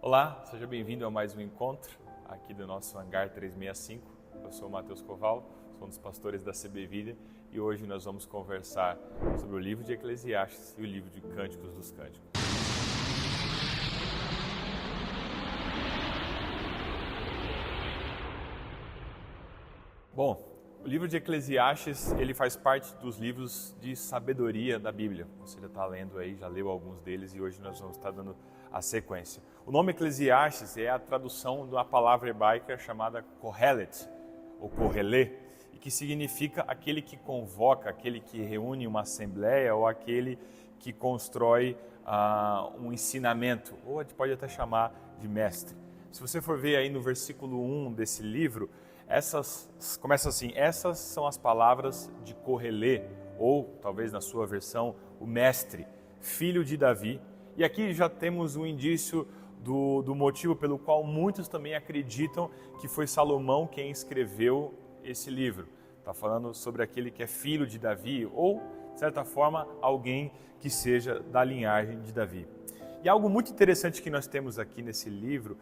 Olá, seja bem-vindo a mais um encontro aqui do nosso Hangar 365. Eu sou o Matheus Koval, sou um dos pastores da CB Vida e hoje nós vamos conversar sobre o livro de Eclesiastes e o livro de Cânticos dos Cânticos. Bom, o livro de Eclesiastes, ele faz parte dos livros de sabedoria da Bíblia. Você já está lendo aí, já leu alguns deles e hoje nós vamos estar dando a sequência. O nome Eclesiastes é a tradução de uma palavra hebraica chamada Kohelet, ou Kohelê, e que significa aquele que convoca, aquele que reúne uma assembleia ou aquele que constrói um ensinamento, ou a gente pode até chamar de mestre. Se você for ver aí no versículo 1 desse livro, começa assim: essas são as palavras de Kohelê, ou talvez na sua versão, o mestre, filho de Davi. E aqui já temos um indício do motivo pelo qual muitos também acreditam que foi Salomão quem escreveu esse livro. Está falando sobre aquele que é filho de Davi, ou, de certa forma, alguém que seja da linhagem de Davi. E algo muito interessante que nós temos aqui nesse livro,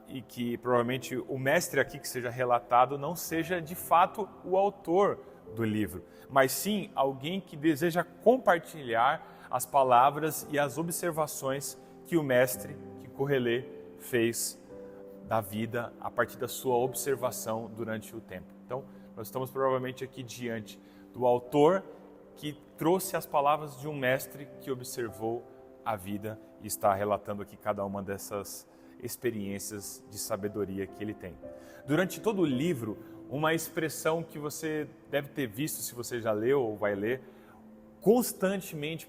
e que provavelmente o mestre aqui que seja relatado não seja de fato o autor do livro, mas sim alguém que deseja compartilhar as palavras e as observações que o mestre, que Kohelê, fez da vida a partir da sua observação durante o tempo. Então, nós estamos provavelmente aqui diante do autor que trouxe as palavras de um mestre que observou a vida e está relatando aqui cada uma dessas experiências de sabedoria que ele tem. Durante todo o livro, uma expressão que você deve ter visto, se você já leu ou vai ler, constantemente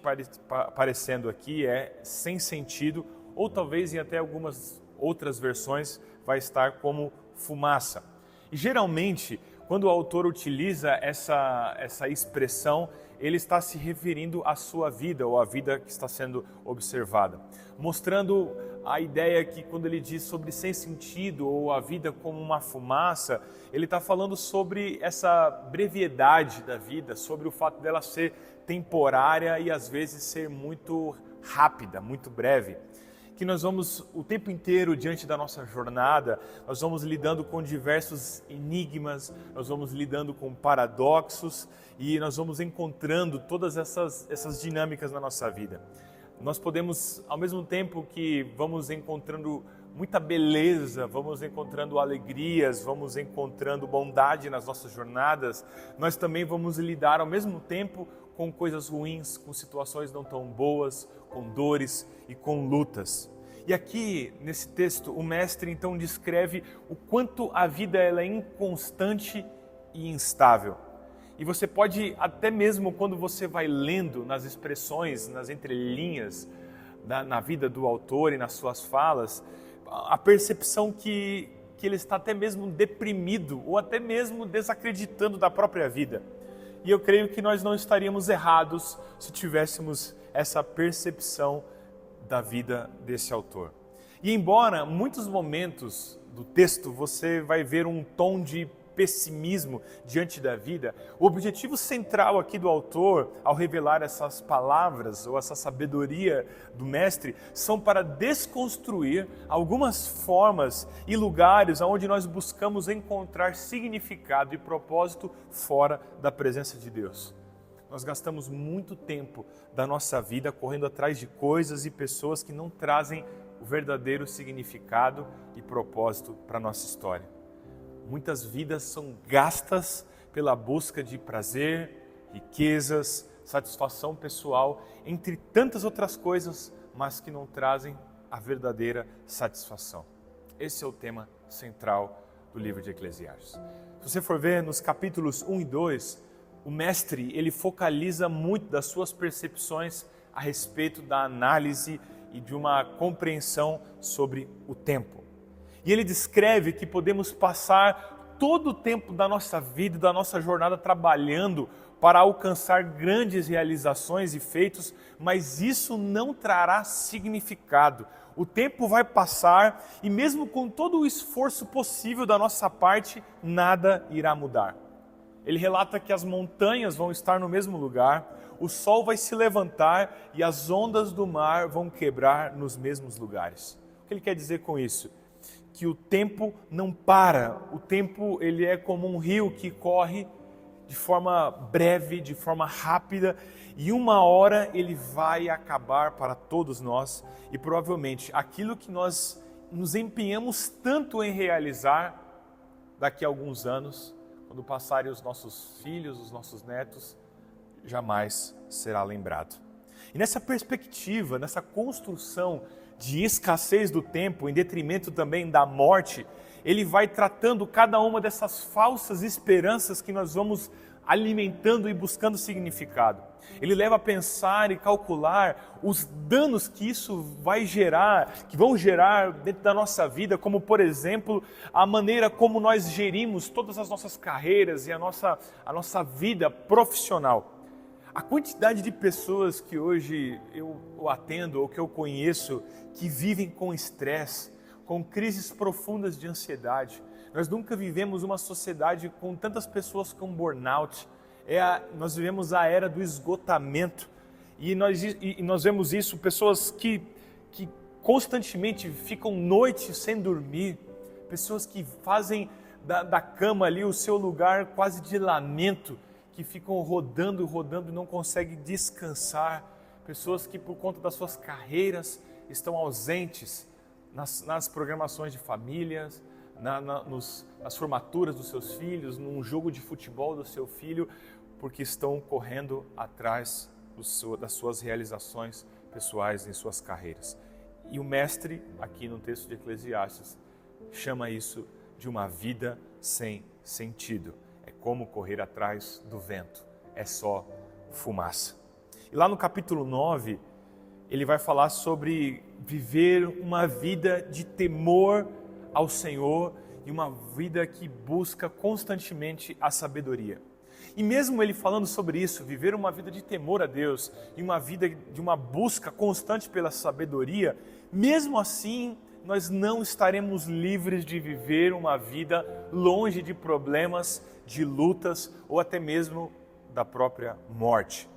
aparecendo aqui é sem sentido, ou talvez em até algumas outras versões vai estar como fumaça. E geralmente, quando o autor utiliza essa expressão, ele está se referindo à sua vida ou à vida que está sendo observada, mostrando a ideia que quando ele diz sobre sem sentido ou a vida como uma fumaça, ele está falando sobre essa brevidade da vida, sobre o fato dela ser temporária e às vezes ser muito rápida, muito breve. Que nós vamos o tempo inteiro diante da nossa jornada, nós vamos lidando com diversos enigmas, nós vamos lidando com paradoxos e nós vamos encontrando todas essas dinâmicas na nossa vida. Nós podemos, ao mesmo tempo que vamos encontrando muita beleza, vamos encontrando alegrias, vamos encontrando bondade nas nossas jornadas, nós também vamos lidar ao mesmo tempo com coisas ruins, com situações não tão boas, com dores e com lutas. E aqui, nesse texto, o mestre então descreve o quanto a vida ela é inconstante e instável. E você pode, até mesmo quando você vai lendo nas expressões, nas entrelinhas, na vida do autor e nas suas falas, a percepção que ele está até mesmo deprimido ou até mesmo desacreditando da própria vida. E eu creio que nós não estaríamos errados se tivéssemos essa percepção da vida desse autor. E embora muitos momentos do texto você vai ver um tom de pessimismo diante da vida, o objetivo central aqui do autor, ao revelar essas palavras ou essa sabedoria do mestre, são para desconstruir algumas formas e lugares onde nós buscamos encontrar significado e propósito fora da presença de Deus. Nós gastamos muito tempo da nossa vida correndo atrás de coisas e pessoas que não trazem o verdadeiro significado e propósito para a nossa história. Muitas vidas são gastas pela busca de prazer, riquezas, satisfação pessoal, entre tantas outras coisas, mas que não trazem a verdadeira satisfação. Esse é o tema central do livro de Eclesiastes. Se você for ver nos capítulos 1 e 2, o mestre, ele focaliza muito das suas percepções a respeito da análise e de uma compreensão sobre o tempo. E ele descreve que podemos passar todo o tempo da nossa vida, da nossa jornada trabalhando para alcançar grandes realizações e feitos, mas isso não trará significado. O tempo vai passar e mesmo com todo o esforço possível da nossa parte, nada irá mudar. Ele relata que as montanhas vão estar no mesmo lugar, o sol vai se levantar e as ondas do mar vão quebrar nos mesmos lugares. O que ele quer dizer com isso? Que o tempo não para, o tempo ele é como um rio que corre de forma breve, de forma rápida, e uma hora ele vai acabar para todos nós, e provavelmente aquilo que nós nos empenhamos tanto em realizar, daqui a alguns anos, quando passarem os nossos filhos, os nossos netos, jamais será lembrado. E nessa perspectiva, nessa construção de escassez do tempo, em detrimento também da morte, ele vai tratando cada uma dessas falsas esperanças que nós vamos alimentando e buscando significado. Ele leva a pensar e calcular os danos que isso vai gerar, que vão gerar dentro da nossa vida, como por exemplo, a maneira como nós gerimos todas as nossas carreiras e a nossa vida profissional. A quantidade de pessoas que hoje eu atendo ou que eu conheço que vivem com estresse, com crises profundas de ansiedade. Nós nunca vivemos uma sociedade com tantas pessoas com burnout. Nós vivemos a era do esgotamento e nós vemos isso, pessoas que constantemente ficam noites sem dormir, pessoas que fazem da cama ali o seu lugar quase de lamento, que ficam rodando e não conseguem descansar, pessoas que por conta das suas carreiras estão ausentes nas programações de famílias, nas formaturas dos seus filhos, num jogo de futebol do seu filho, porque estão correndo atrás das suas realizações pessoais em suas carreiras. E o mestre, aqui no texto de Eclesiastes, chama isso de uma vida sem sentido. É como correr atrás do vento, é só fumaça. E lá no capítulo 9, ele vai falar sobre viver uma vida de temor ao Senhor e uma vida que busca constantemente a sabedoria. E mesmo ele falando sobre isso, viver uma vida de temor a Deus e uma vida de uma busca constante pela sabedoria, mesmo assim nós não estaremos livres de viver uma vida longe de problemas, de lutas ou até mesmo da própria morte.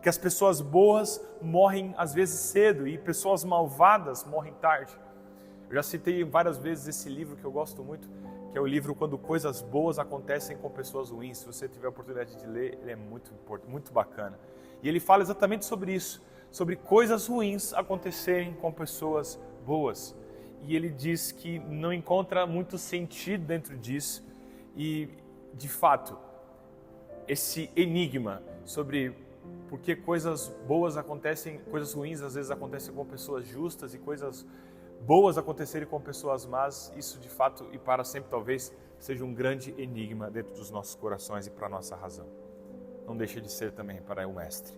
Que as pessoas boas morrem às vezes cedo e pessoas malvadas morrem tarde. Eu já citei várias vezes esse livro que eu gosto muito, que é o livro Quando Coisas Boas Acontecem com Pessoas Ruins. Se você tiver a oportunidade de ler, ele é muito bacana. E ele fala exatamente sobre isso, sobre coisas ruins acontecerem com pessoas boas. E ele diz que não encontra muito sentido dentro disso e, de fato, esse enigma sobre por que coisas boas acontecem, coisas ruins às vezes acontecem com pessoas justas e coisas boas acontecerem com pessoas más, isso de fato e para sempre talvez seja um grande enigma dentro dos nossos corações e para a nossa razão. Não deixa de ser também para o mestre.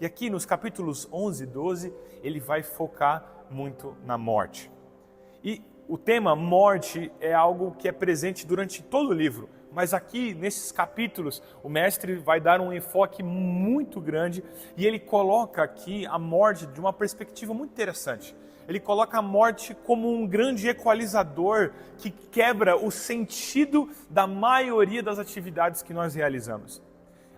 E aqui nos capítulos 11 e 12, ele vai focar muito na morte. E o tema morte é algo que é presente durante todo o livro, mas aqui nesses capítulos o mestre vai dar um enfoque muito grande e ele coloca aqui a morte de uma perspectiva muito interessante. Ele coloca a morte como um grande equalizador que quebra o sentido da maioria das atividades que nós realizamos.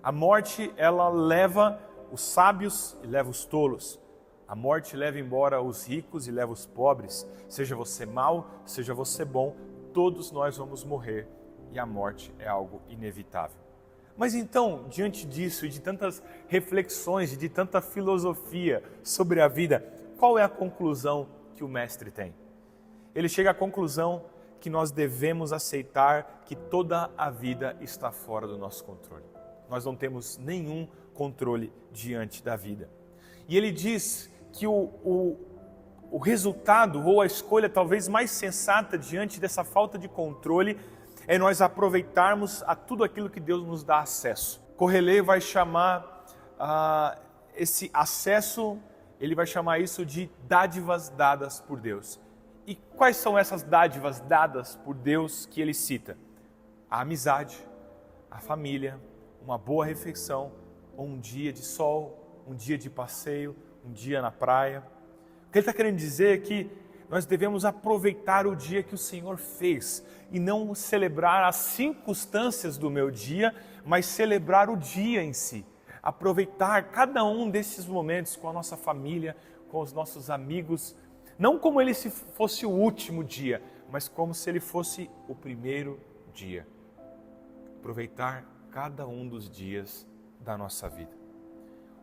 A morte, ela leva os sábios e leva os tolos. A morte leva embora os ricos e leva os pobres. Seja você mau, seja você bom, todos nós vamos morrer e a morte é algo inevitável. Mas então, diante disso e de tantas reflexões e de tanta filosofia sobre a vida, qual é a conclusão que o mestre tem? Ele chega à conclusão que nós devemos aceitar que toda a vida está fora do nosso controle. Nós não temos nenhum controle diante da vida. E ele diz que o resultado ou a escolha talvez mais sensata diante dessa falta de controle é nós aproveitarmos a tudo aquilo que Deus nos dá acesso. Correlê vai chamar esse acesso, ele vai chamar isso de dádivas dadas por Deus. E quais são essas dádivas dadas por Deus que ele cita? A amizade, a família, uma boa refeição, um dia de sol, um dia de passeio, um dia na praia. O que ele está querendo dizer é que nós devemos aproveitar o dia que o Senhor fez e não celebrar as circunstâncias do meu dia, mas celebrar o dia em si. Aproveitar cada um desses momentos com a nossa família, com os nossos amigos, Não como ele se fosse o último dia, mas como se ele fosse o primeiro dia. Aproveitar cada um dos dias da nossa vida.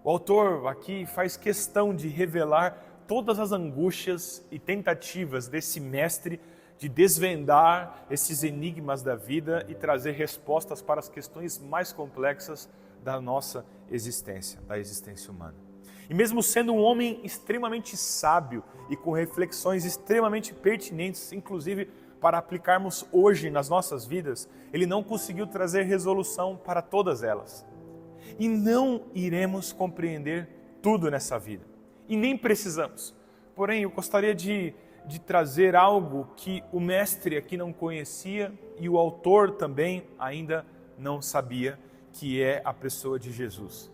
O autor aqui faz questão de revelar todas as angústias e tentativas desse mestre de desvendar esses enigmas da vida e trazer respostas para as questões mais complexas da nossa existência, da existência humana. E mesmo sendo um homem extremamente sábio e com reflexões extremamente pertinentes, inclusive para aplicarmos hoje nas nossas vidas, ele não conseguiu trazer resolução para todas elas. E não iremos compreender tudo nessa vida. E nem precisamos. Porém, eu gostaria de trazer algo que o mestre aqui não conhecia e o autor também ainda não sabia, que é a pessoa de Jesus.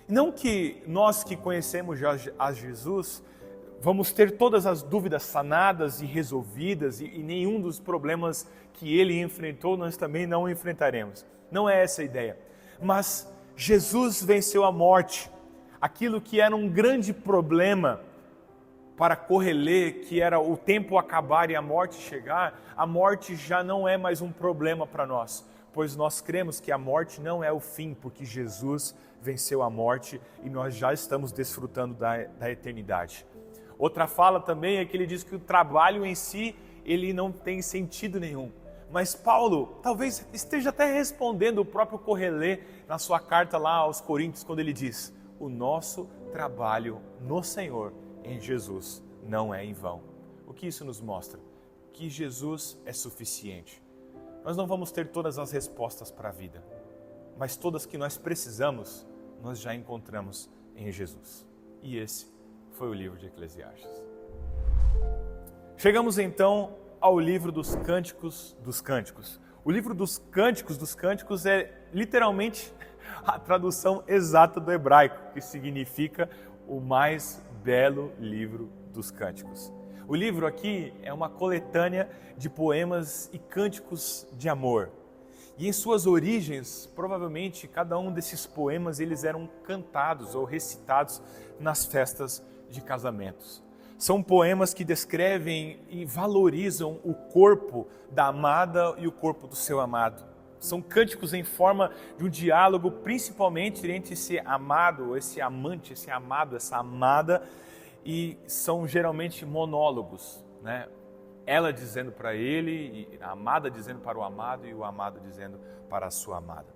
Não que nós que conhecemos já a Jesus vamos ter todas as dúvidas sanadas e resolvidas e nenhum dos problemas que ele enfrentou nós também não enfrentaremos. Não é essa a ideia. Mas Jesus venceu a morte, aquilo que era um grande problema para correler, que era o tempo acabar e a morte chegar. A morte já não é mais um problema para nós, pois nós cremos que a morte não é o fim, porque Jesus venceu a morte e nós já estamos desfrutando da eternidade. Outra fala também é que ele diz que o trabalho em si, ele não tem sentido nenhum. Mas Paulo talvez esteja até respondendo o próprio Correlê na sua carta lá aos Coríntios, quando ele diz: o nosso trabalho no Senhor, em Jesus, não é em vão. O que isso nos mostra? Que Jesus é suficiente. Nós não vamos ter todas as respostas para a vida, mas todas que nós precisamos, nós já encontramos em Jesus. E esse foi o livro de Eclesiastes. Chegamos então ao livro dos Cânticos dos Cânticos. O livro dos Cânticos é literalmente a tradução exata do hebraico, que significa o mais belo livro dos cânticos. O livro aqui é uma coletânea de poemas e cânticos de amor. E em suas origens, provavelmente, cada um desses poemas eles eram cantados ou recitados nas festas de casamentos. São poemas que descrevem e valorizam o corpo da amada e o corpo do seu amado. São cânticos em forma de um diálogo, principalmente entre esse amado, esse amante, esse amado, essa amada, e são geralmente monólogos, né? Ela dizendo para ele, e a amada dizendo para o amado e o amado dizendo para a sua amada.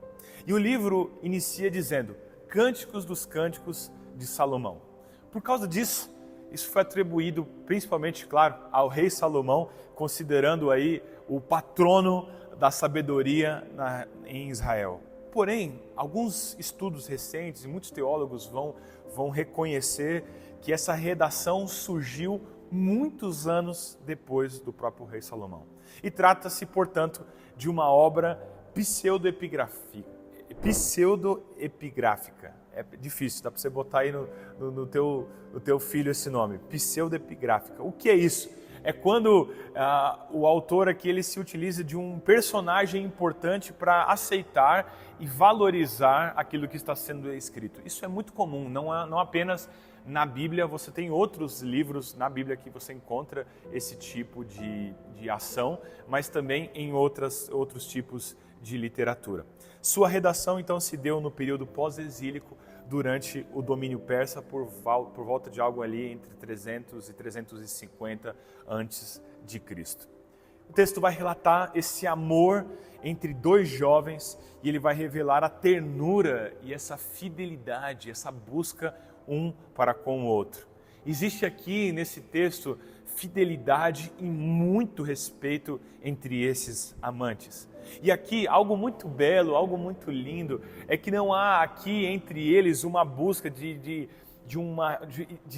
E o livro inicia dizendo: Cânticos dos Cânticos de Salomão. Por causa disso, isso foi atribuído principalmente, claro, ao rei Salomão, considerando aí o patrono da sabedoria em Israel. Porém, alguns estudos recentes e muitos teólogos vão reconhecer que essa redação surgiu muitos anos depois do próprio rei Salomão. E trata-se, portanto, de uma obra pseudoepigráfica. É difícil, dá para você botar aí no teu filho esse nome, pseudoepigráfica. O que é isso? É quando o autor aqui ele se utiliza de um personagem importante para aceitar e valorizar aquilo que está sendo escrito. Isso é muito comum, não apenas na Bíblia, você tem outros livros na Bíblia que você encontra esse tipo de ação, mas também em outros tipos de literatura. Sua redação então se deu no período pós-exílico, durante o domínio persa, por volta de algo ali entre 300 e 350 antes de Cristo. O texto vai relatar esse amor entre dois jovens e ele vai revelar a ternura e essa fidelidade, essa busca um para com o outro. Existe aqui nesse texto fidelidade e muito respeito entre esses amantes. E aqui, algo muito belo, algo muito lindo, é que não há aqui entre eles uma busca de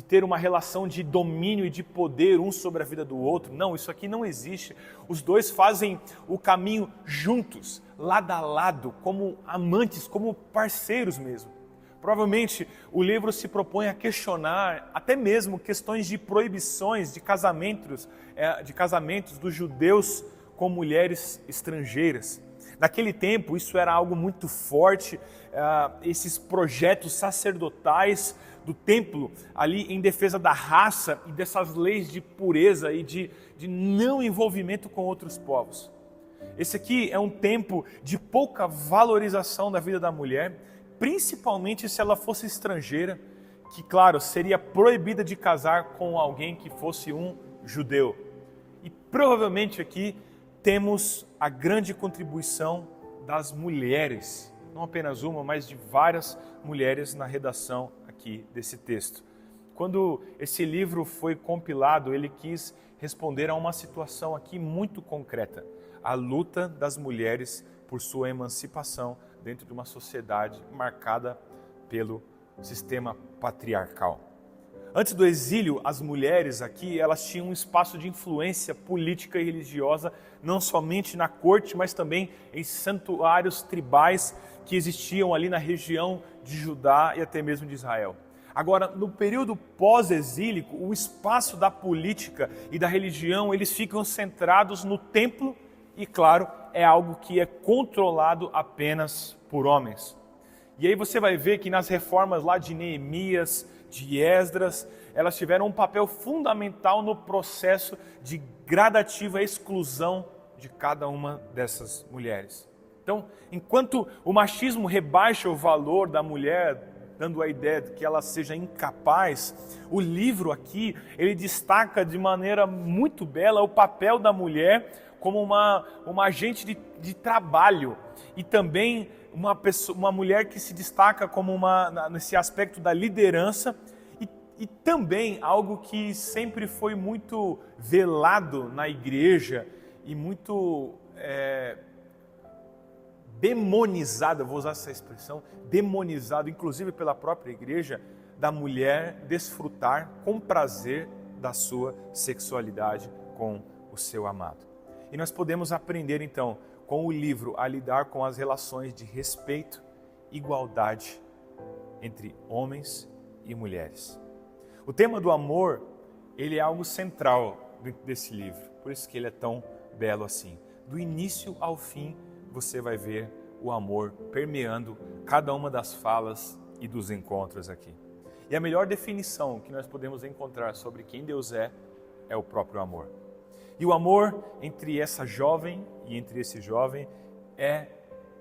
ter uma relação de domínio e de poder um sobre a vida do outro. Não, isso aqui não existe. Os dois fazem o caminho juntos, lado a lado, como amantes, como parceiros mesmo. Provavelmente o livro se propõe a questionar até mesmo questões de proibições de casamentos dos judeus com mulheres estrangeiras. Naquele tempo, isso era algo muito forte, esses projetos sacerdotais do templo ali em defesa da raça e dessas leis de pureza e de não envolvimento com outros povos. Esse aqui é um tempo de pouca valorização da vida da mulher, principalmente se ela fosse estrangeira, que, claro, seria proibida de casar com alguém que fosse um judeu. E provavelmente aqui temos a grande contribuição das mulheres, não apenas uma, mas de várias mulheres na redação aqui desse texto. Quando esse livro foi compilado, ele quis responder a uma situação aqui muito concreta, a luta das mulheres por sua emancipação dentro de uma sociedade marcada pelo sistema patriarcal. Antes do exílio, as mulheres aqui, elas tinham um espaço de influência política e religiosa, não somente na corte, mas também em santuários tribais que existiam ali na região de Judá e até mesmo de Israel. Agora, no período pós-exílico, o espaço da política e da religião, eles ficam centrados no templo e, claro, é algo que é controlado apenas por homens. E aí você vai ver que nas reformas lá de Neemias, de Esdras, elas tiveram um papel fundamental no processo de gradativa exclusão de cada uma dessas mulheres. Então, enquanto o machismo rebaixa o valor da mulher, dando a ideia de que ela seja incapaz, o livro aqui, ele destaca de maneira muito bela o papel da mulher como uma agente de trabalho e também uma mulher que se destaca como nesse aspecto da liderança e também algo que sempre foi muito velado na igreja e muito demonizado, vou usar essa expressão, demonizado inclusive pela própria igreja, da mulher desfrutar com prazer da sua sexualidade com o seu amado. E nós podemos aprender então com o livro a lidar com as relações de respeito, igualdade entre homens e mulheres. O tema do amor, ele é algo central dentro desse livro, por isso que ele é tão belo assim. Do início ao fim, você vai ver o amor permeando cada uma das falas e dos encontros aqui. E a melhor definição que nós podemos encontrar sobre quem Deus é o próprio amor. E o amor entre essa jovem e entre esse jovem é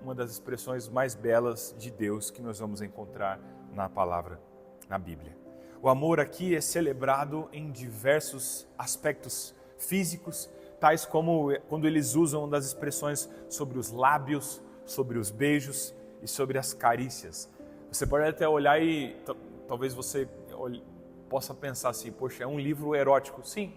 uma das expressões mais belas de Deus que nós vamos encontrar na palavra, na Bíblia. O amor aqui é celebrado em diversos aspectos físicos, tais como quando eles usam das expressões sobre os lábios, sobre os beijos e sobre as carícias. Você pode até olhar e talvez você possa pensar assim, poxa, é um livro erótico. Sim,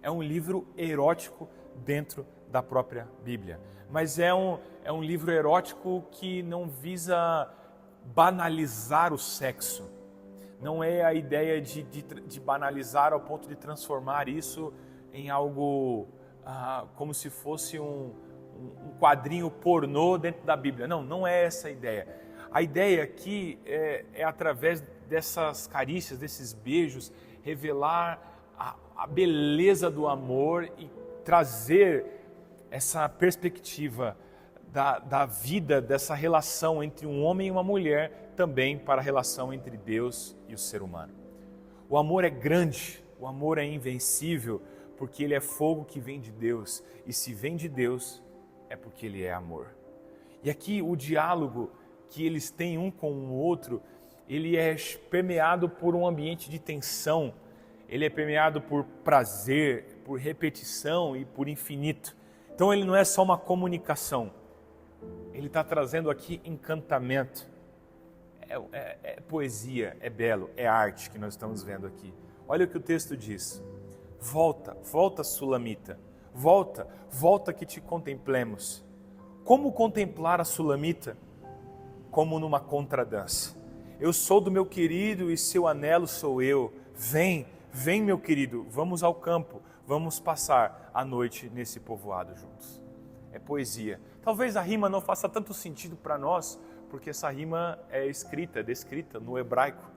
é um livro erótico dentro da própria Bíblia. Mas é um livro erótico que não visa banalizar o sexo. Não é a ideia de banalizar ao ponto de transformar isso em algo como se fosse um quadrinho pornô dentro da Bíblia. Não é essa a ideia. A ideia aqui é através dessas carícias, desses beijos, revelar a beleza do amor e trazer essa perspectiva da vida, dessa relação entre um homem e uma mulher, também para a relação entre Deus e o ser humano. O amor é grande, o amor é invencível, porque ele é fogo que vem de Deus, e se vem de Deus, é porque ele é amor. E aqui o diálogo que eles têm um com o outro, ele é permeado por um ambiente de tensão, ele é permeado por prazer, por repetição e por infinito. Então ele não é só uma comunicação, ele está trazendo aqui encantamento, é poesia, é belo, é arte que nós estamos vendo aqui. Olha o que o texto diz: volta Sulamita, volta que te contemplemos. Como contemplar a Sulamita? Como numa contradança. Eu sou do meu querido e seu anelo sou eu. Vem meu querido, vamos ao campo, vamos passar a noite nesse povoado juntos. É poesia. Talvez a rima não faça tanto sentido para nós, porque essa rima é descrita no hebraico,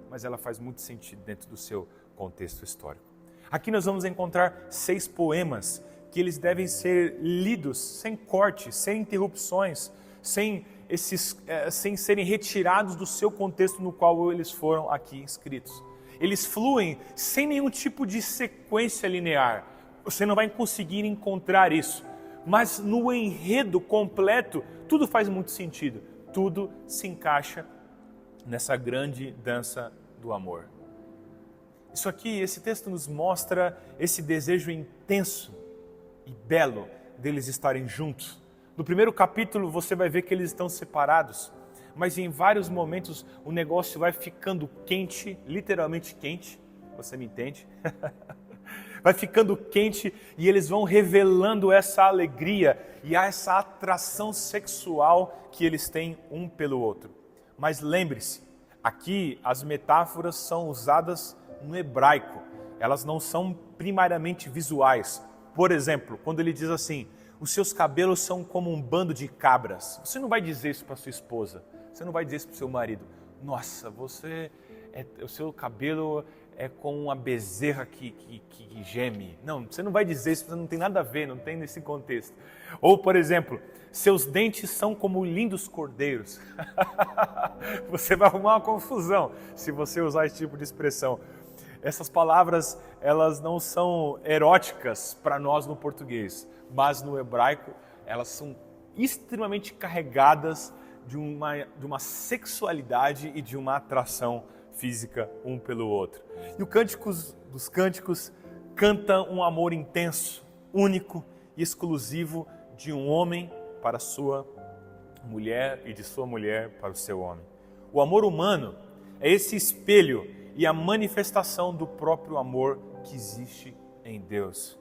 mas ela faz muito sentido dentro do seu contexto histórico. Aqui nós vamos encontrar 6 poemas que eles devem ser lidos sem corte, sem interrupções, sem serem retirados do seu contexto no qual eles foram aqui escritos. Eles fluem sem nenhum tipo de sequência linear. Você não vai conseguir encontrar isso. Mas no enredo completo, tudo faz muito sentido. Tudo se encaixa nessa grande dança do amor. Isso aqui, esse texto nos mostra esse desejo intenso e belo deles estarem juntos. No primeiro capítulo você vai ver que eles estão separados, mas em vários momentos o negócio vai ficando quente, literalmente quente, você me entende? Vai ficando quente e eles vão revelando essa alegria e essa atração sexual que eles têm um pelo outro. Mas lembre-se, aqui as metáforas são usadas no hebraico, elas não são primariamente visuais. Por exemplo, quando ele diz assim, os seus cabelos são como um bando de cabras. Você não vai dizer isso para sua esposa, você não vai dizer isso para o seu marido. Nossa, o seu cabelo é como uma bezerra que geme. Não, você não vai dizer isso, não tem nada a ver, não tem nesse contexto. Ou, por exemplo, seus dentes são como lindos cordeiros. Você vai arrumar uma confusão se você usar esse tipo de expressão. Essas palavras, elas não são eróticas para nós no português, mas no hebraico elas são extremamente carregadas de uma sexualidade e de uma atração física um pelo outro. E o Cânticos dos Cânticos canta um amor intenso, único e exclusivo de um homem para sua mulher e de sua mulher para o seu homem. O amor humano é esse espelho e a manifestação do próprio amor que existe em Deus.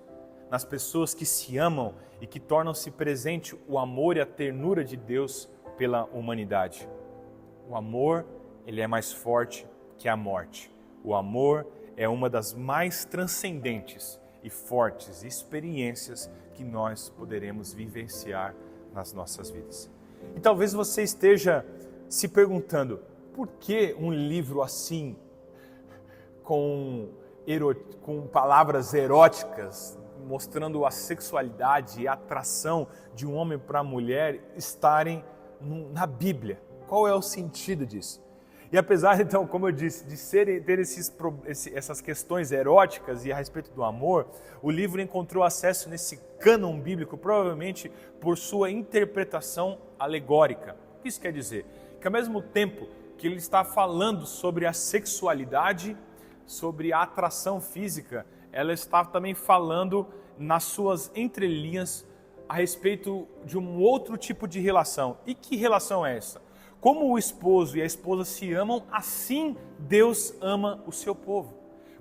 Nas pessoas que se amam e que tornam-se presente o amor e a ternura de Deus pela humanidade. O amor, ele é mais forte que a morte. O amor é uma das mais transcendentes e fortes experiências que nós poderemos vivenciar nas nossas vidas. E talvez você esteja se perguntando, por que um livro assim, com palavras eróticas, mostrando a sexualidade e a atração de um homem para a mulher estarem na Bíblia? Qual é o sentido disso? E apesar, então, como eu disse, de ter essas questões eróticas e a respeito do amor, o livro encontrou acesso nesse cânon bíblico, provavelmente por sua interpretação alegórica. O que isso quer dizer? Que ao mesmo tempo que ele está falando sobre a sexualidade, sobre a atração física, ela está também falando nas suas entrelinhas a respeito de um outro tipo de relação. E que relação é essa? Como o esposo e a esposa se amam, assim Deus ama o seu povo.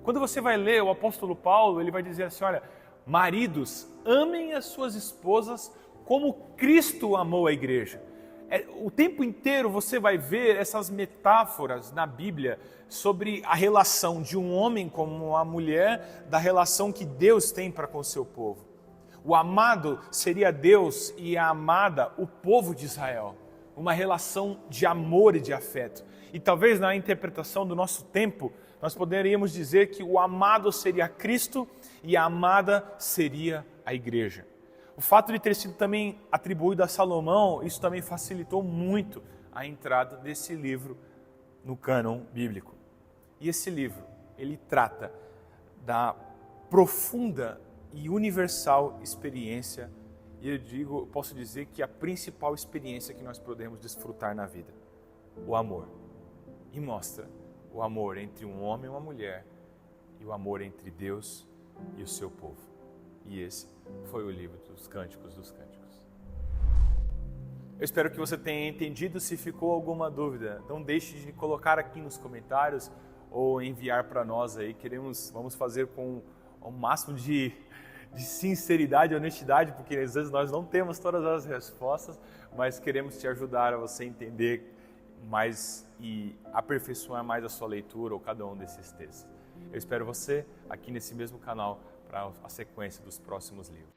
Quando você vai ler o apóstolo Paulo, ele vai dizer assim, olha, maridos, amem as suas esposas como Cristo amou a igreja. O tempo inteiro você vai ver essas metáforas na Bíblia sobre a relação de um homem com a mulher, da relação que Deus tem para com o seu povo. O amado seria Deus e a amada o povo de Israel. Uma relação de amor e de afeto. E talvez na interpretação do nosso tempo, nós poderíamos dizer que o amado seria Cristo e a amada seria a igreja. O fato de ter sido também atribuído a Salomão, isso também facilitou muito a entrada desse livro no cânon bíblico. E esse livro, ele trata da profunda e universal experiência, e eu posso dizer que a principal experiência que nós podemos desfrutar na vida, o amor. E mostra o amor entre um homem e uma mulher, e o amor entre Deus e o seu povo. E esse foi o livro dos Cânticos dos Cânticos. Eu espero que você tenha entendido. Se ficou alguma dúvida, não deixe de colocar aqui nos comentários ou enviar para nós aí. Vamos fazer com o máximo de sinceridade e honestidade, porque às vezes nós não temos todas as respostas, mas queremos te ajudar a você entender mais e aperfeiçoar mais a sua leitura ou cada um desses textos. Eu espero você aqui nesse mesmo canal para a sequência dos próximos livros.